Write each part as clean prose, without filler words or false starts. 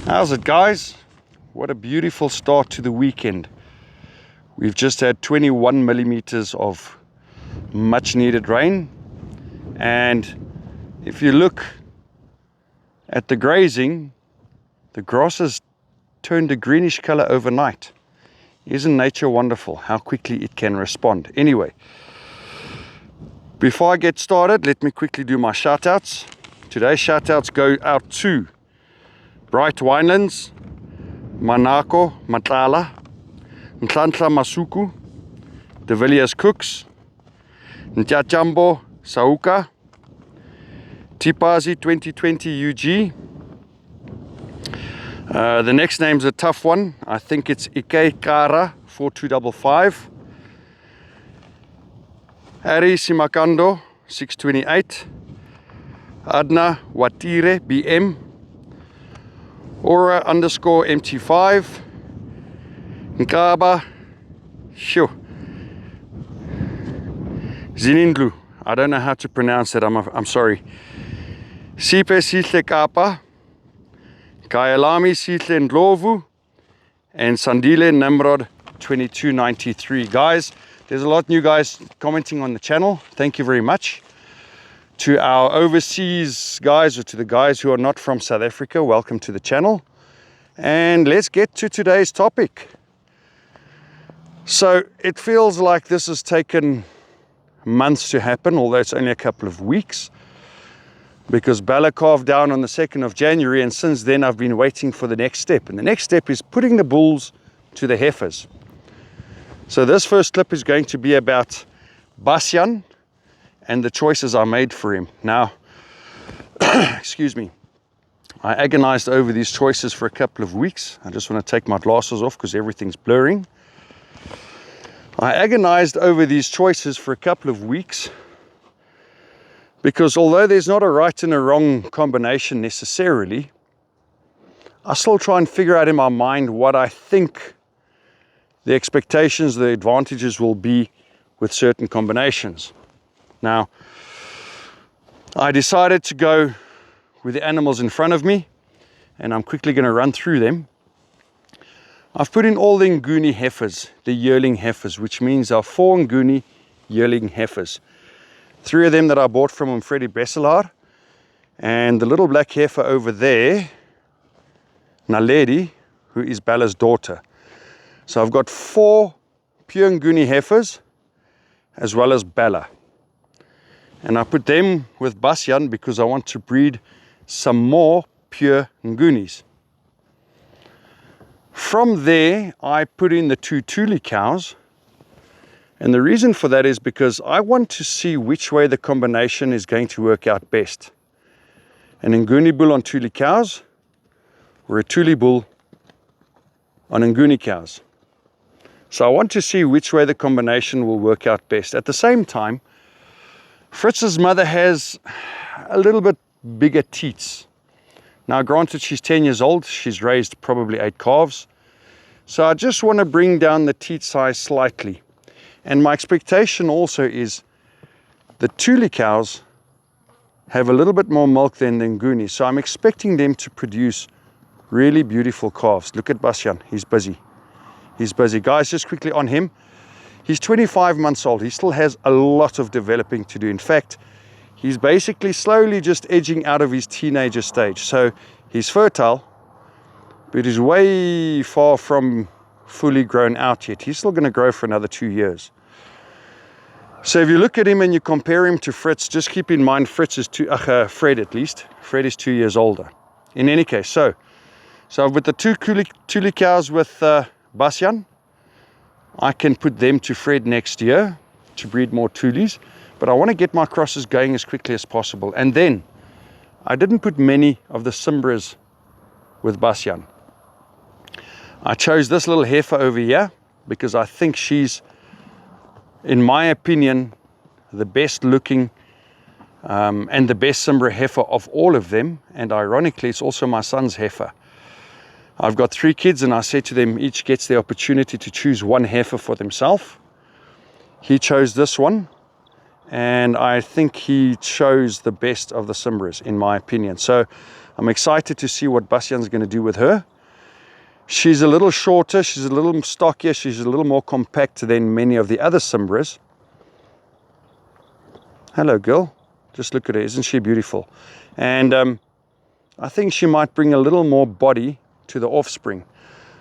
How's it, guys? What a beautiful start to the weekend. We've just had 21 millimeters of much needed rain, and if you look at the grazing, the grass has turned a greenish color overnight. Isn't nature wonderful how quickly it can respond? Anyway, before I get started, let me quickly do my shout outs. Today's shout outs go out to Bright Winelands, Manako Matala, Nhlanhla Masuku, De Villiers Cooks, Ntjatjambo Sauka, Tipazi 2020 UG. The next name's a tough one. I think it's Ike Kara 4255, Ari Simakando 628, Adna Watire BM, Aura _ MT5, Nkaba, Zinindlu, I don't know how to pronounce it, I'm sorry. Sipe Sihle Kapa, Kailami Sihle Ndlovu, and Sandile Namrod 2293. Guys, there's a lot of new guys commenting on the channel. Thank you very much. To our overseas guys, or to the guys who are not from South Africa, welcome to the channel. And let's get to today's topic. So it feels like this has taken months to happen, although it's only a couple of weeks, because Bella calved down on the 2nd of January, and since then I've been waiting for the next step. And the next step is putting the bulls to the heifers. So this first clip is going to be about Basjan and the choices I made for him. Now, excuse me, I agonized over these choices for a couple of weeks. I just want to take my glasses off because everything's blurring. I agonized over these choices for a couple of weeks because although there's not a right and a wrong combination necessarily, I still try and figure out in my mind what I think the expectations, the advantages will be with certain combinations. Now, I decided to go with the animals in front of me, and I'm quickly going to run through them. I've put in all the Nguni heifers, the yearling heifers, which means there are 4 Nguni yearling heifers. 3 of them that I bought from Freddy Besselaar, and the little black heifer over there, Naledi, who is Bella's daughter. So I've got 4 pure Nguni heifers, as well as Bella. And I put them with Basjan because I want to breed some more pure Ngunis. From there, I put in the 2 Tuli cows. And the reason for that is because I want to see which way the combination is going to work out best. An Nguni bull on Tuli cows, or a Tuli bull on Nguni cows. So I want to see which way the combination will work out best. At the same time, Fritz's mother has a little bit bigger teats. Now granted, she's 10 years old, she's raised probably 8 calves. So I just want to bring down the teat size slightly. And my expectation also is the Tuli cows have a little bit more milk than the Nguni. So I'm expecting them to produce really beautiful calves. Look at Basjan, he's busy. He's busy. Guys, just quickly on him. He's 25 months old. He still has a lot of developing to do. In fact, he's basically slowly just edging out of his teenager stage. So he's fertile, but he's way far from fully grown out yet. He's still going to grow for another 2 years. So if you look at him and you compare him to Fritz, just keep in mind Fritz is Fred at least. Fred is 2 years older. In any case, so with the 2 Tuli cows with Basjan, I can put them to Fred next year to breed more Tulis, but I want to get my crosses going as quickly as possible. And then I didn't put many of the Simbras with Basjan. I chose this little heifer over here because I think she's, in my opinion, the best looking and the best Simbra heifer of all of them. And ironically, it's also my son's heifer. I've got 3 kids, and I said to them, each gets the opportunity to choose one heifer for themselves. He chose this one, and I think he chose the best of the Simbras, in my opinion. So I'm excited to see what Bastian's going to do with her. She's a little shorter, she's a little stockier, she's a little more compact than many of the other Simbras. Hello girl, just look at her, isn't she beautiful? And I think she might bring a little more body to the offspring.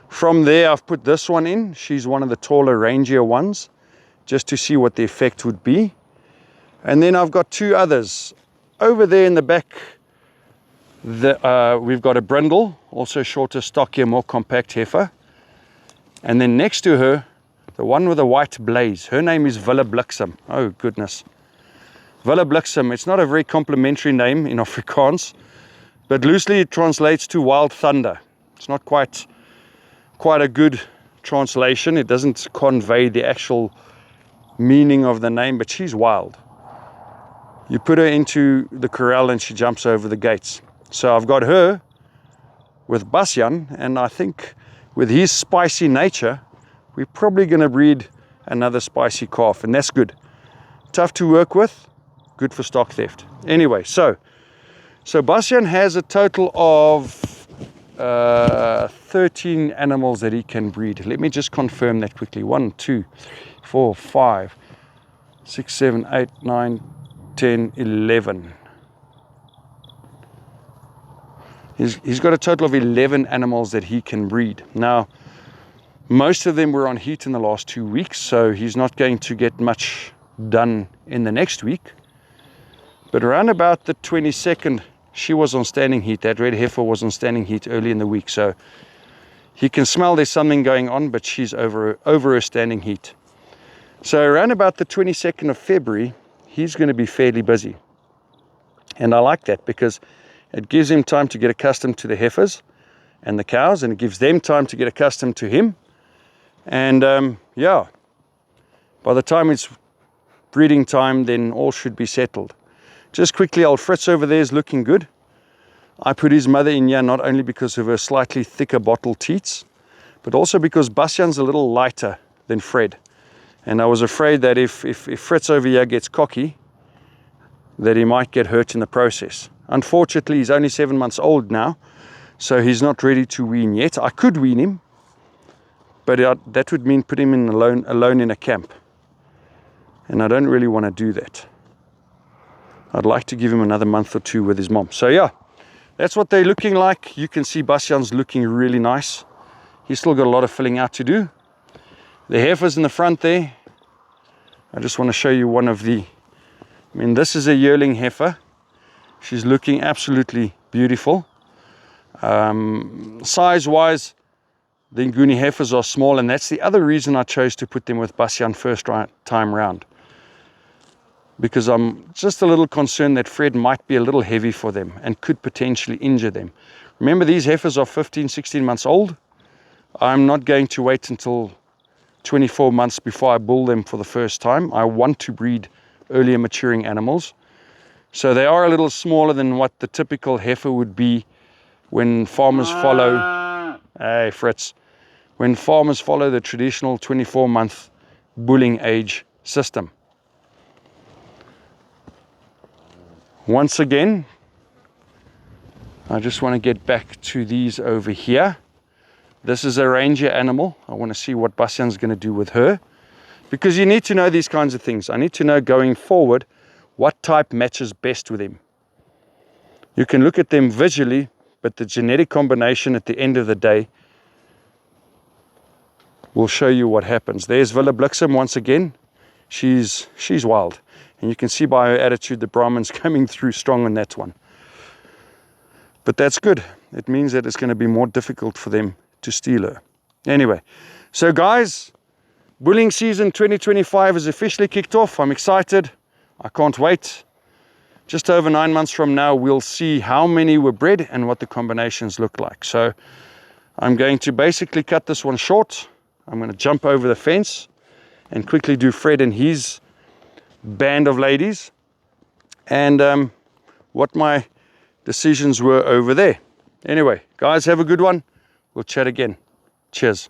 From there I've put this one in. She's one of the taller, rangier ones, just to see what the effect would be. And then I've got two others. Over there in the back, we've got a brindle, also shorter, stockier, more compact heifer. And then next to her, the one with the white blaze, her name is Wille Bliksem. Oh goodness. Wille Bliksem, it's not a very complimentary name in Afrikaans, but loosely it translates to wild thunder. It's not quite a good translation. It doesn't convey the actual meaning of the name, but she's wild. You put her into the corral and she jumps over the gates. So I've got her with Bastian, and I think with his spicy nature, we're probably going to breed another spicy calf, and that's good. Tough to work with, good for stock theft. Anyway, so Bastian has a total of 13 animals that he can breed. Let me just confirm that quickly. 1, 2, 4, 5, 6, 7, 8, 9, 10, 11. He's got a total of 11 animals that he can breed. Now, most of them were on heat in the last 2 weeks, so he's not going to get much done in the next week. But around about the 22nd, she was on standing heat. That red heifer was on standing heat early in the week, so he can smell there's something going on, but she's over her standing heat. So around about the 22nd of February, he's going to be fairly busy. And I like that because it gives him time to get accustomed to the heifers and the cows, and it gives them time to get accustomed to him. And yeah, by the time it's breeding time, then all should be settled. Just quickly, old Fritz over there is looking good. I put his mother in here not only because of her slightly thicker bottle teats, but also because Bastian's a little lighter than Fred. And I was afraid that if Fritz over here gets cocky, that he might get hurt in the process. Unfortunately, he's only 7 months old now, so he's not ready to wean yet. I could wean him, but that would mean put him in alone in a camp. And I don't really want to do that. I'd like to give him another month or two with his mom. So yeah, that's what they're looking like. You can see Bastian's looking really nice. He's still got a lot of filling out to do. The heifers in the front there, I just want to show you one of the, this is a yearling heifer. She's looking absolutely beautiful. Size-wise, the Nguni heifers are small, and that's the other reason I chose to put them with Bastian first time round. Because I'm just a little concerned that Fred might be a little heavy for them and could potentially injure them. Remember, these heifers are 15, 16 months old. I'm not going to wait until 24 months before I bull them for the first time. I want to breed earlier maturing animals. So they are a little smaller than what the typical heifer would be when farmers follow, hey Fritz, when farmers follow the traditional 24-month bulling age system. Once again, I just want to get back to these over here. This is a ranger animal. I want to see what Bastian's going to do with her, because you need to know these kinds of things. I need to know going forward what type matches best with him. You can look at them visually, but the genetic combination at the end of the day will show you what happens. There's Wille Bliksem once again. She's wild. And you can see by her attitude the Brahman's coming through strong on that one. But that's good. It means that it's going to be more difficult for them to steal her. Anyway, so guys, bulling season 2025 is officially kicked off. I'm excited. I can't wait. Just over 9 months from now, we'll see how many were bred and what the combinations look like. So I'm going to basically cut this one short. I'm going to jump over the fence and quickly do Fred and his band of ladies, and what my decisions were over there. Anyway, guys, have a good one. We'll chat again. Cheers.